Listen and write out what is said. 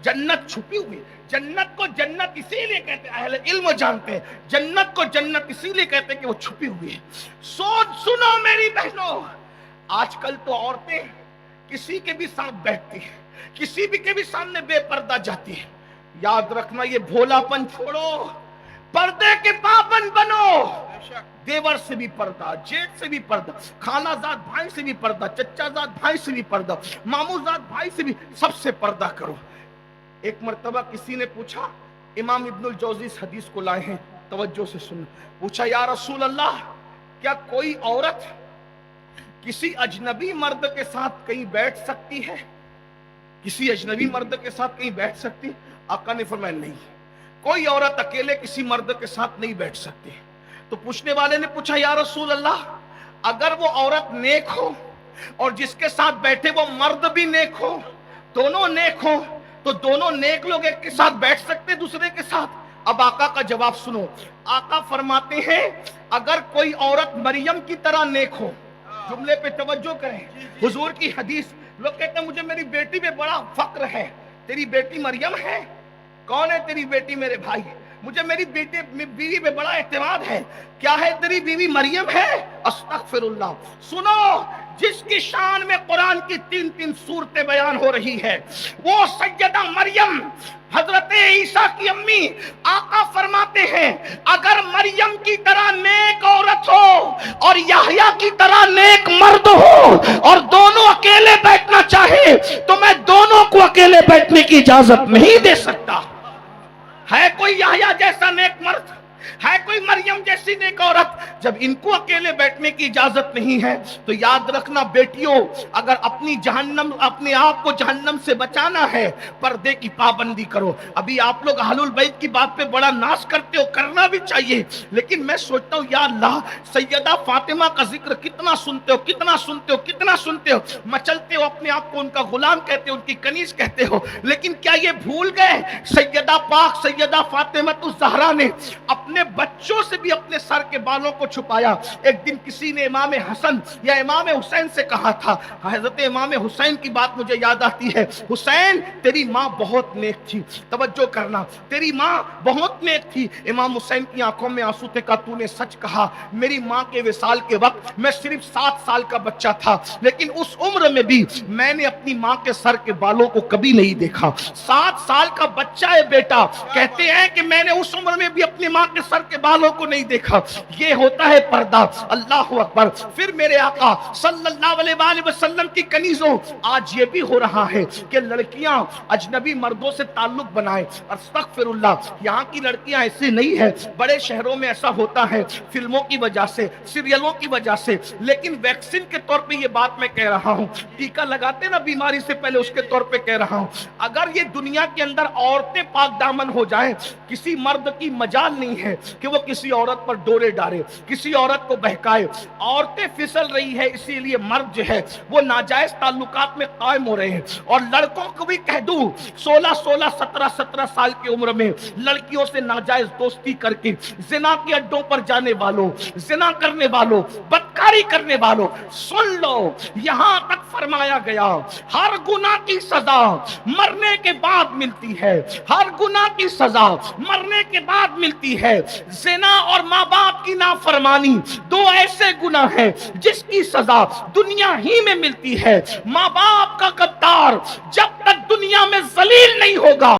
जन्नत छुपी हुई। जन्नत को जन्नत इसीलिए कहते हैं, अहले इल्म जानते हैं, जन्नत को जन्नत इसीलिए कहते हैं कि वो छुपी हुई है। सोच सुनो मेरी बहनों, आजकल तो औरतें किसी के भी साथ बैठती है, किसी भी के भी सामने बेपर्दा जाती है। याद रखना, ये भोलापन छोड़ो, पर्दे के पाबंद बनो। देवर से भी पर्दा, जेठ से भी पर्दा, खालाजाद भाई से भी पर्दा, चचाजाद भाई से भी पर्दा, मामूजाद भाई से भी, सबसे पर्दा करो। एक मर्तबा किसी ने पूछा, इमाम इब्नुल जौजी इस हदीस को लाए हैं, तवज्जो से सुन। पूछा, या रसूल अल्लाह, क्या कोई औरत किसी अजनबी मर्द के साथ कहीं बैठ सकती है? किसी अजनबी मर्द के साथ कहीं बैठ सकती? आका ने फरमाया, नहीं, कोई औरत अकेले किसी मर्द के साथ नहीं बैठ सकती। तो पूछने वाले ने पूछा, या रसूल अल्लाह, अगर वो औरत नेक हो और जिसके साथ बैठे वो मर्द भी नेक हो, दोनों नेक हो, तो दोनों नेक लोग एक के साथ बैठ सकते दूसरे के साथ? अब आका का जवाब सुनो। आका फरमाते हैं, अगर कोई औरत मरियम की तरह नेक हो, जुमले पे तवज्जो करें, हुजूर की हदीस। लोग कहते हैं मुझे मेरी बेटी पे बड़ा फक्र है। तेरी बेटी मरियम है? कौन है तेरी बेटी? मेरे भाई, मुझे मेरी बेटी बीवी पे बड़ा एतमाद है। क्या है? तेरी बीवी मरियम है? अस्तगफिरुल्लाह। सुनो, जिसकी शान में कुरान की 3-3 सूरतें बयान हो रही है, वो सैयदा मरियम, हजरत ईसा की अम्मी। आका फरमाते हैं, अगर मरियम की तरह नेक औरत हो और याहया की तरह नेक मर्द हो और दोनों अकेले बैठना चाहे, तो मैं दोनों को अकेले बैठने की इजाजत नहीं दे सकता। है कोई याहया जैसा नेक मर्द? है कोई मरियम जैसी नेक औरत? जब इनको अकेले बैठने की इजाजत नहीं है, तो याद रखना बेटियों, अगर अपनी जहन्नम, अपने आप को जहन्नम से बचाना है, पर्दे की पाबंदी करो। अभी आप लोग अहलुल बैत की बात पे बड़ा नाश करते हो, करना भी चाहिए, लेकिन मैं सोचता हूँ, या अल्लाह, सैयदा फातिमा का जिक्र कितना सुनते हो, कितना सुनते हो, कितना सुनते हो, मचलते हो, अपने आप को उनका गुलाम कहते हो, उनकी कनीज कहते हो, लेकिन क्या ये भूल गए सैयदा पाक सैयदा फातिमा ज़हरा ने अपने बच्चों से भी अपने सर के बालों को छुपाया? एक दिन किसी ने इमाम हसन या इमाम हुसैन से कहा था, हजरत इमाम हुसैन की बात मुझे याद आती है, हुसैन तेरी माँ बहुत नेक थी, तवज्जो करना, तेरी माँ बहुत नेक थी। इमाम हुसैन की आंखों में आंसू थे, कहा तूने सच कहा, मेरी माँ के विसाल के वक्त मैं सिर्फ 7 साल का बच्चा था, लेकिन उस उम्र में भी मैंने अपनी माँ के सर के बालों को कभी नहीं देखा। 7 साल का बच्चा है बेटा, कहते हैं कि मैंने उस उम्र में भी अपनी माँ के सर के बालों को नहीं देखा। ये होता है पर्दा। अल्लाह अकबर। फिर मेरे आका सल्लल्लाहु अलैहि वसल्लम की कनीजों, आज ये भी हो रहा है कि लड़कियां अजनबी मर्दों से ताल्लुक बनाएं। अस्तगफिरुल्लाह, यहाँ की लड़कियां ऐसी नहीं है, बड़े शहरों में ऐसा होता है फिल्मों की वजह से, सीरियलों की वजह से, लेकिन वैक्सीन के तौर पे ये बात मैं कह रहा हूँ, टीका लगाते ना बीमारी से पहले, उसके तौर पे कह रहा हूँ, अगर ये दुनिया के अंदर औरतें पाक दामन हो जाए, किसी मर्द की मजाल नहीं है कि वो किसी औरत पर डोरे डाले, किसी औरत को बहकाए। औरतें फिसल रही है, इसीलिए मर्द जो है वो नाजायज ताल्लुकात में कायम हो रहे हैं। और लड़कों को भी कह दूं, 16-16, 17-17 साल की उम्र में लड़कियों से नाजायज दोस्ती करके जिना के अड्डों पर जाने वालों, जिना करने वालों, बदकारी करने वालों, सुन लो, यहां तक फरमाया गया हर गुनाह की सजा मरने के बाद मिलती है, हर गुनाह की सजा मरने के बाद मिलती है। ज़िना और माँ बाप की नाफरमानी 2 ऐसे गुनाह हैं जिसकी सजा दुनिया ही में मिलती है। माँ बाप का गद्दार जब तक दुनिया में जलील नहीं होगा,